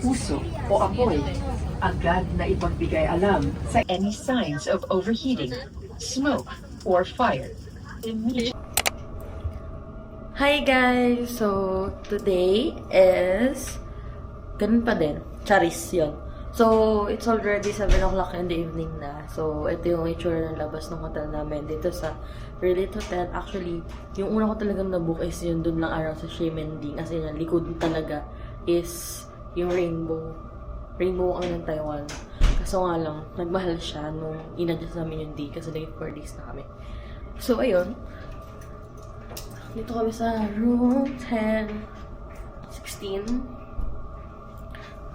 puso o apoy, agad na ipagbigay alam sa any signs of overheating, smoke, or fire. Hi guys! So, today is ganun pa din. Charis yun. So, it's already 7 o'clock in the evening na. So, ito yung itsura ng labas ng hotel namin dito sa Relate Hotel. Actually, yung una ko talagang nabook is yun dun lang araw sa Ximending. As in, yung likod talaga is yung Rainbow. Rainbow ang ng Taiwan. Kaso nga lang, nagmahal siya nung in-adjust namin yung day kasi naging 4 days na kami. So, ayun. Dito kami sa room 1016.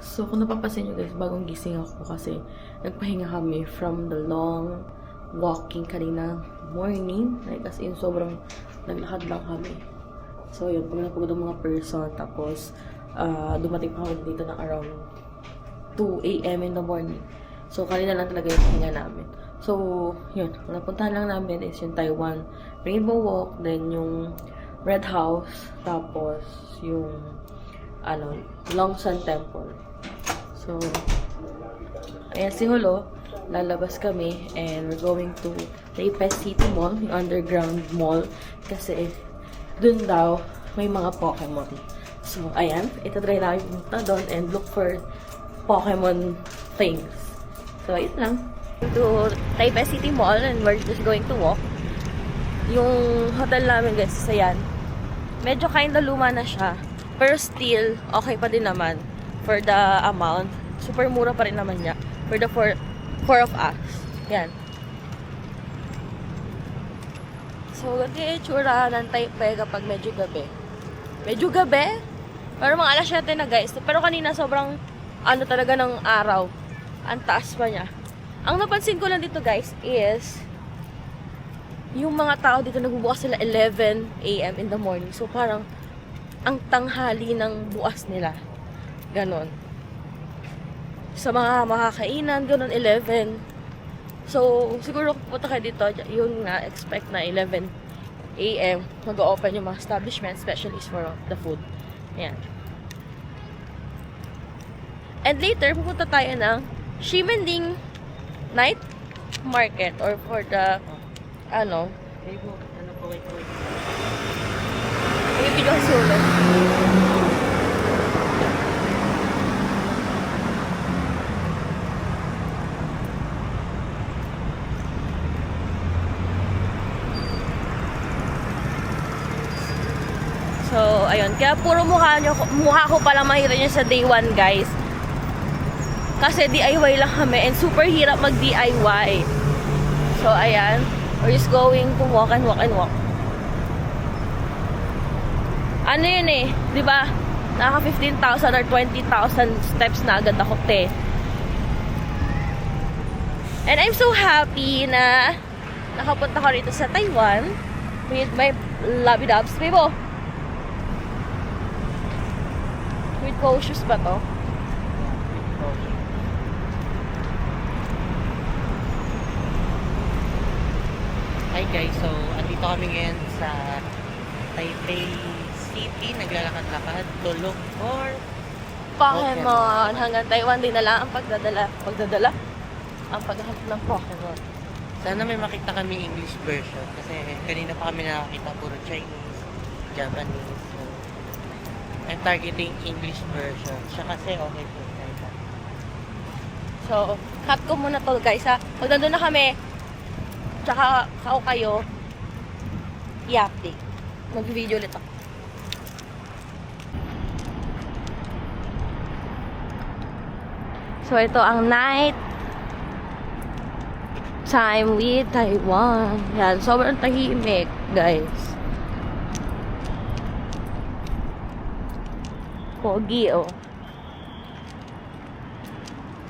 So, kung napapansin nyo guys, bagong gising ako kasi nagpahinga kami from the long walking kanina morning. Like, as in, sobrang naglakad lang kami. So, yun, pag napagod ang mga person, tapos, dumating pa kami dito ng around 2 a.m. in the morning. So, kanina lang talaga yung pahinga namin. So, yun, napuntahan lang namin is yung Taiwan Rainbow Walk, then yung Red House, tapos yung Longsan Temple. So, ayan si Holo, lalabas kami and we're going to Taipei City Mall, yung underground mall, kasi dun daw may mga Pokemon. So, ayan, itatry namin pumunta doon and look for Pokemon things. So, ayun lang. To Taipei City Mall and we're just going to walk. Yung hotel namin guys, isa yan. Medyo kinda luma na siya. Pero still, okay pa din naman. For the amount. Super mura pa rin naman niya. For the four of us. Yan. So, ganito yung itsura ng Taipei kapag medyo gabi. Medyo gabi? Pero mga alas 7 na guys. Pero kanina sobrang talaga ng araw. Ang taas pa niya. Ang napansin ko lang dito guys is yung mga tao dito nagbubukas sila 11 a.m. in the morning. So parang ang tanghali ng bukas nila. Ganon. Sa mga makakainan, ganon 11. So siguro kung pupunta kayo dito, yun nga, expect na 11 a.m. mag-open yung mga establishment, especially for the food. Ayan. And later, pupunta tayo ng Ximending night market or for the may video kasi ulit. So, ayun. Kaya puro mukha ko palang mahirap nyo sa day 1, guys. Kasi DIY lang kami and super hirap mag-DIY. So, ayan. We're just going to walk and walk and walk. Ano yun eh, di ba? Naka 15,000 or 20,000 steps na agad ako, te. And I'm so happy na nakapunta ko rito sa Taiwan with my lovey dubs. Bibo! With cautious ba to? Hi guys, so andito kami ngayon sa Taipei City, naglalakad-lakad to look for Pokemon. Hanggang Taiwan din na lang ang paghanap ng Pokemon. Sana may makita kami English version kasi kanina pa kami nakakita puro Chinese, Japanese. So, I'm targeting English version. Siya kasi okay po. So, cut ko muna to guys ha. Pag nandun na kami, tsaka kayo i-update. Mag-video ulit ako. So, ito ang night time with Taiwan. Yan, sobrang tahimik, guys. Pogi, oh.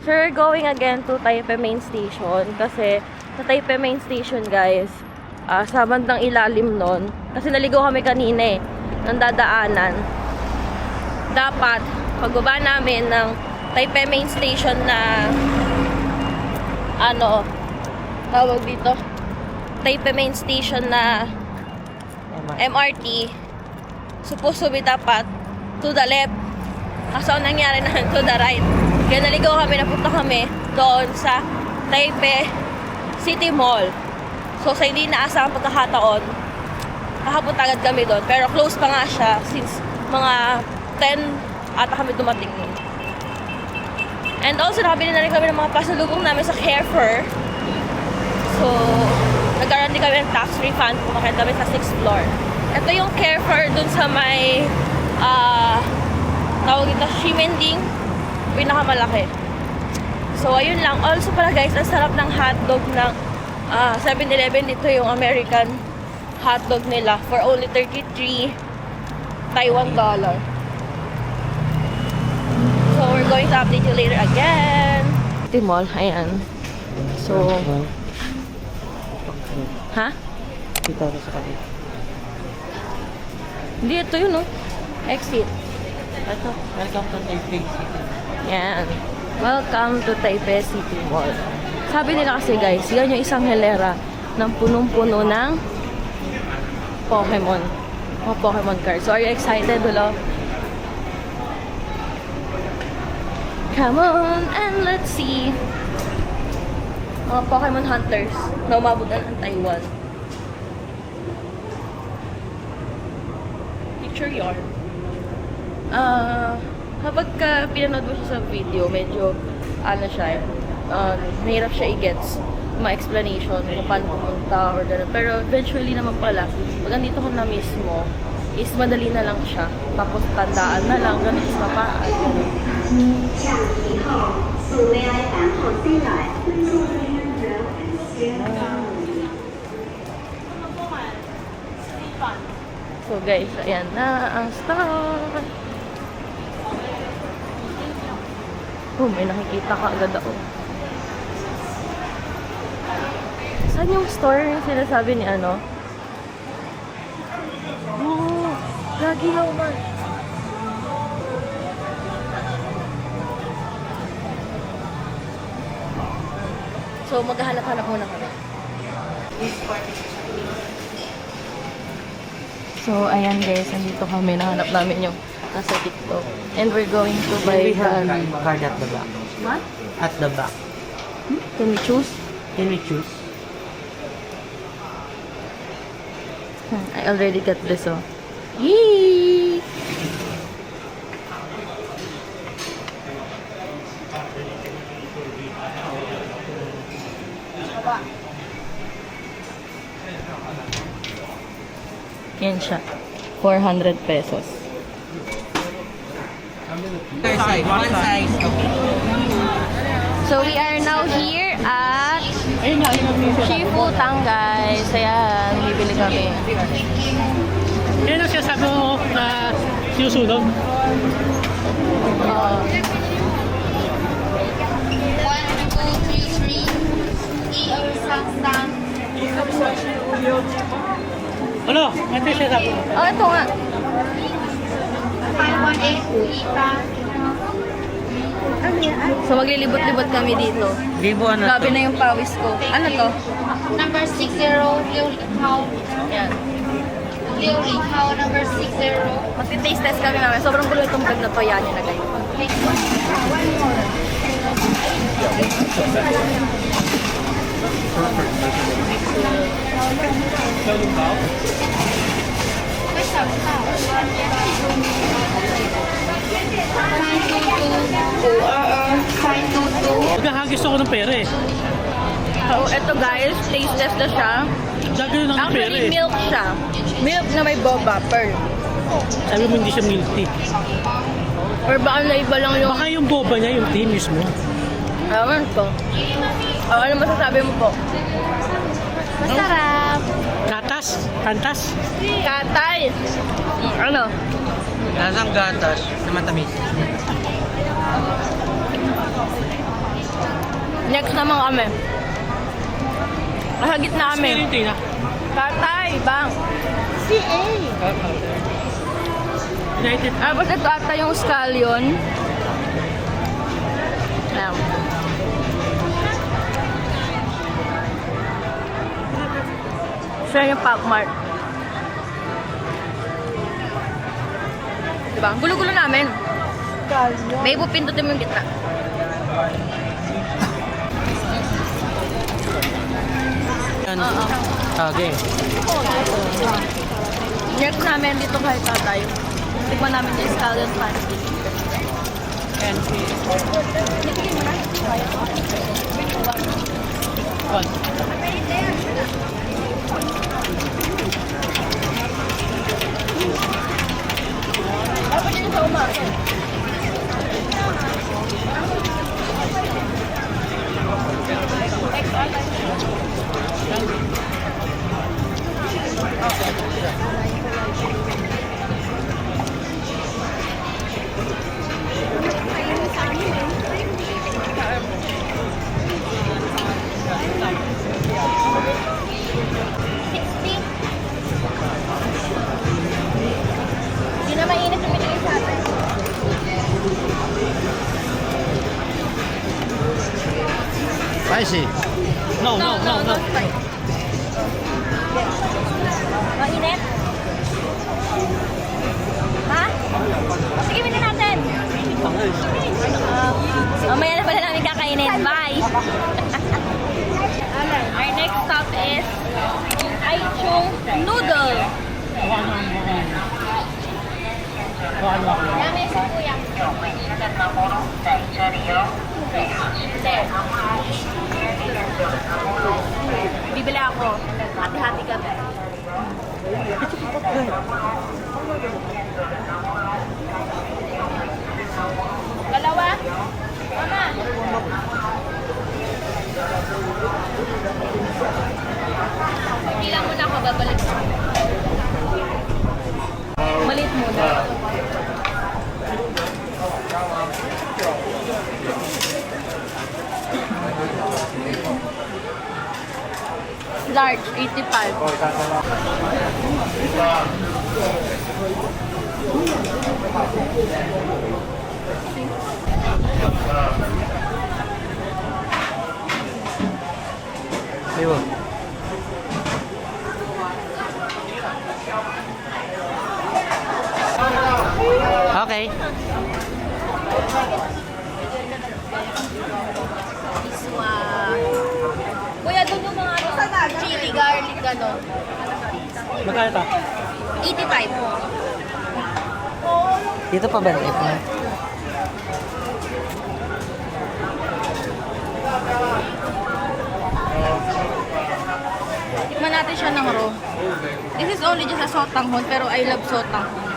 So, we're going again to Taipei Main Station kasi sa Taipei Main Station, guys, sa bandang ilalim nun, kasi naligaw kami kanina eh, ng dadaanan. Dapat, pagbaba namin ng Taipei Main Station na tawag dito, Taipei Main Station na MRT, supposed to be dapat to the left Kaso ang nangyari na to the right. Kaya naligaw kami, napunta kami doon sa Taipei City Mall. So sa hindi naasang pagkakataon, nakapunta agad kami doon. Pero close pa nga siya since mga 10 ata kami dumating nun. And also, nakabili na rin kami ng mga pasalubong namin sa Carrefour. So, nagkaroon din kami ng tax refund kung makita kami sa 6th floor. Ito yung Carrefour dun sa may, tawag ito, Ximending, pinakamalaki. So, ayun lang. Also pala guys, ang sarap ng hotdog ng 7-Eleven. Dito yung American hotdog nila for only 33 Taiwan dollar. So, we're going to update you later again. City Mall, ayan. So, ha? Dito ako sa kanila. Hindi, ito yun, no? Exit. Ito, welcome to Taipei City. Yan. Welcome to Taipei City Mall. Sabi nila kasi guys, yan yung isang hilera ng punong-puno ng Pokemon. Mga Pokemon cards. So, are you excited, Dulo? Come on, and let's see. Mga Pokemon hunters na umabutan ng Taiwan. Picture yarn. Kapag pinanood mo siya sa video, medyo, ano siya, mahirap siya i-gets mga explanation kung paano pumunta or gano'n. Pero eventually naman pala, pag andito ka na mismo, is madali na lang siya. Tapos tandaan na lang, ganun is mapaan. So guys, ayan na ang start. Oh, may nakikita ka agad ako. Saan yung store yung sinasabi ni ano? Oh, lagi naman. So, maghahanap-hanap muna kami. So, ayan guys, nandito kami. Nahanap namin yung nasa TikTok. And we're going to buy We have the... card at the back. What? At the back. Can we choose? Can we choose? I already got this, oh. Yee! Yan siya. 400 pesos. One size. Okay. So, we are now here at Shifu Tang, guys. Ayan, bibili kami. Yan ang sinasabi mo na sinusunod. Ano? Ito yung sinasabi mo. Oh, ito nga. So, maglilibot-libot kami dito. Libo ano Grabe to? na yung pawis ko. Ano to? Number 60, Liu Linghao. Yan. Liu Linghao, number 60. Magti-taste test kami namin. Sobrang gulo itong vlog na to. Yan yung nagay. Naghahagis ako ng pera eh. So, ito guys, taste test na siya. Gagawin ako ng pera Actually, eh. milk siya. Milk na may boba, pearl. Sabi mo hindi siya milk tea. Or baka na iba lang yung... Baka yung boba niya, yung tea mismo. Ewan ko. Ano masasabi mo po? Masarap. Gatas? Kantas? Katay. Ano? Lasang gatas na matamis. Next naman kami. Nasa gitna kami. Meron tea na. Katay, bang. CA. United. Basta ito ata yung scallion. Ayan. Siya yung Pop Mart. Diba? Ang gulo-gulo namin. Babe, pindutin mo yung gitna. Yan. Oo. Okay. Next namin dito kay tatay. Tikman namin yung scallion pancake. Nipigin mo na? Dapat yun sa umaga. Hindi na mainit yung binigay sa atin. Spicy. No. Sprite. Mainit? Ha? Sige, bilhin natin. Mamaya na pala namin kakainin. Bye! Our next stop is Aichung Noodle. Yummy sa kuya. Bibili ako. Hati-hati kami. Dalawa? Mama? Bilang muna ako, babalik ko. Malit muna. Large, 85. Ayun. Okay. Iswa. Kuya, doon yung mga chili, garlic, gano'n. Magkano ito? 85. Dito pa ba ito? Tikman natin siya ng raw. This is only just a sotanghon, pero I love sotanghon.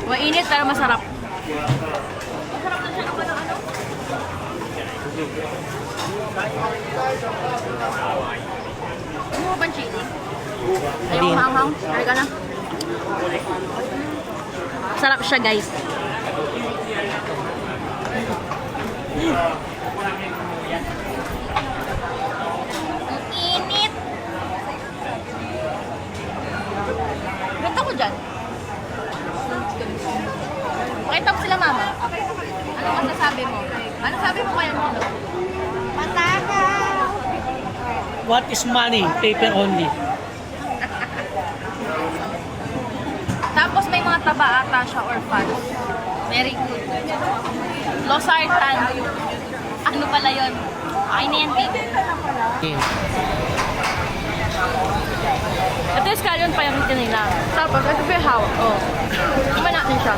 Mainit pero masarap. Masarap na siya naman ng ano? Ano mo bang chili? Ayaw Hindi. mahang-hang. Ay ka na. Sarap siya, guys. Ang init. Ganda ko dyan. Pakita mo sila, mama. Ano masasabi mo? Ano sabi mo kaya nito? Pataka! What is money? Paper only. Tapos may mga taba ata siya or fats. Very good. Losartan. Ano pala yun? Okay na yan, babe. Ito yung scallion pa yung nila. Tapos, ito pa yung hawak. Oh. Iba natin siya.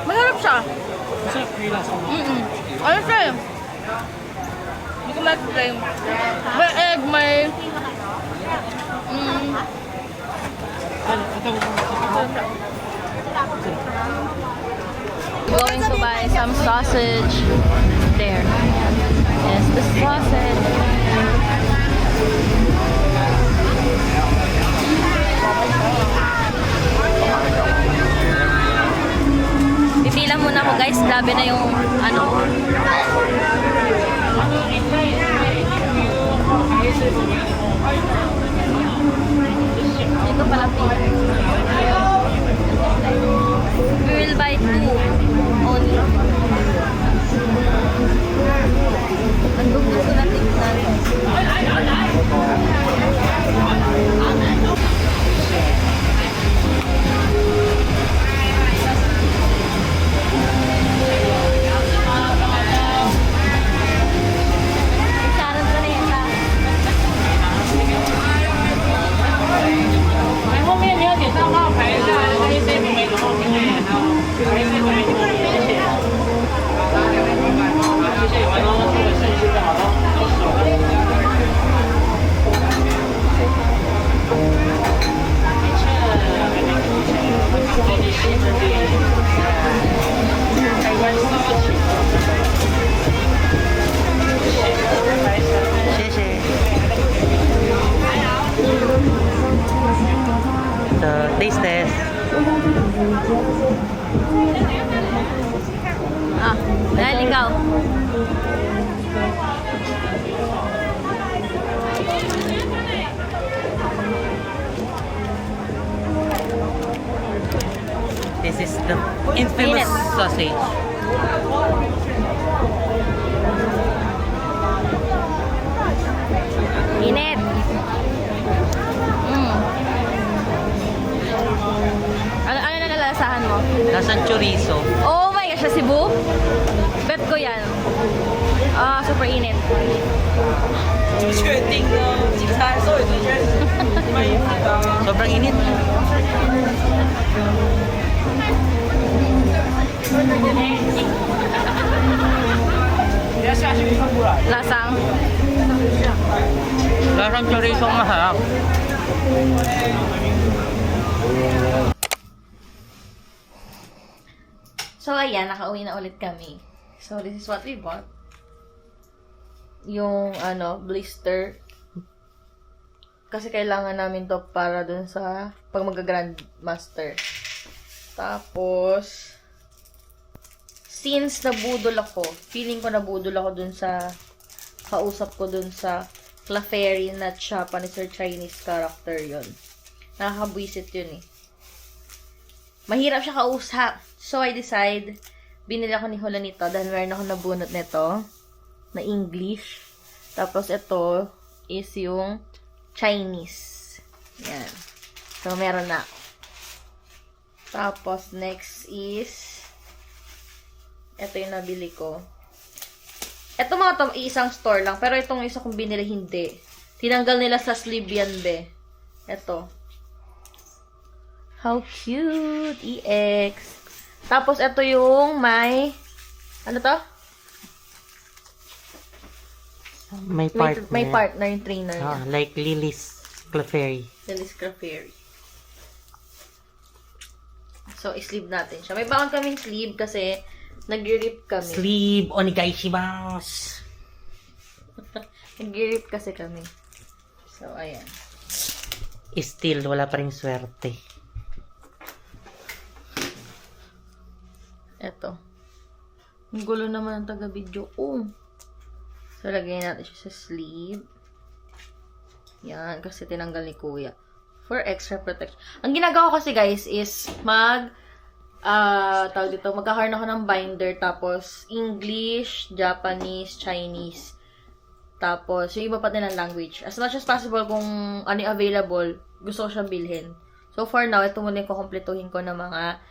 Masarap siya. Masarap yung lasa. Ano siya eh? Hindi ko ma-explain. May egg, may... Ano? Ito. Going to buy some sausage. There. Yes, the sausage. Pipila muna ako, guys. Grabe na yung ano. Dito pala pila. taste test. Ah, dahil ikaw. This is the infamous Init. sausage. Init. Ano na nalasahan mo? Lasang chorizo. Oh my gosh, sa Cebu? Bet ko yan. Ah, super init. Sobrang init. Lasang. Lasang chorizo ang masarap. So, ayan, nakauwi na ulit kami. So, this is what we bought. Yung, blister. Kasi kailangan namin to para dun sa pag mag-grandmaster. Tapos, since nabudol ako, feeling ko nabudol ako dun sa kausap ko dun sa Clefairy na Japanese or Chinese character yon. Nakakabwisit yun eh. Mahirap siya kausap. So, I decide, binili ako ni Hula nito dahil meron ako nabunot nito na English. Tapos, ito is yung Chinese. Yan. So, meron na. Tapos, next is ito yung nabili ko. Ito mga to, isang store lang. Pero itong isa kong binili, hindi. Tinanggal nila sa sleeve yan, be. Ito. How cute! EX. Tapos, ito yung may... Ano to? May partner. May partner yung trainer niya. Like Lily's Clefairy. Lily's Clefairy. So, sleeve natin siya. May baon kaming sleeve kasi nag-rip kami. Sleeve onegaishimasu. Nag-rip kasi kami. So, ayan. Still, wala pa rin swerte. Eto. Ang gulo naman ang taga-video ko. So, lagyan natin siya sa sleeve. Yan, kasi tinanggal ni Kuya. For extra protection. Ang ginagawa ko kasi, guys, is tawag dito, magkakaroon ako ng binder, tapos English, Japanese, Chinese, tapos yung iba pa din ng language. As much as possible, kung ano yung available, gusto ko siyang bilhin. So, for now, ito muna yung kukumpletuhin ko ng mga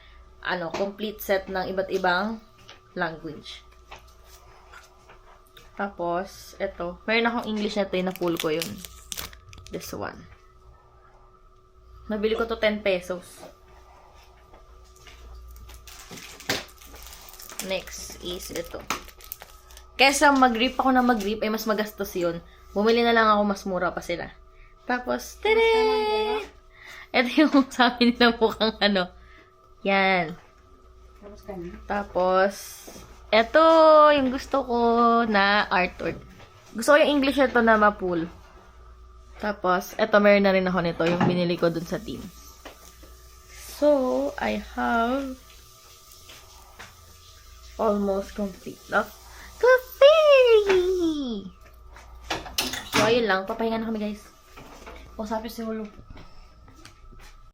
complete set ng iba't ibang language. Tapos, ito. Meron akong English na ito, na pool ko yun. This one. Nabili ko to 10 pesos. Next is ito. Kesa mag-grip ako na mag-grip, ay mas magastos yun. Bumili na lang ako, mas mura pa sila. Tapos, tada! Ito yung sabi nila mukhang yan. Tapos, ito yung gusto ko na artwork. Gusto ko yung English ito na ma-pull. Tapos, ito meron na rin ako nito, yung binili ko dun sa team. So, I have almost complete. Clefairy! So, ayun lang. Papahinga na kami, guys. Usapin si Hulu.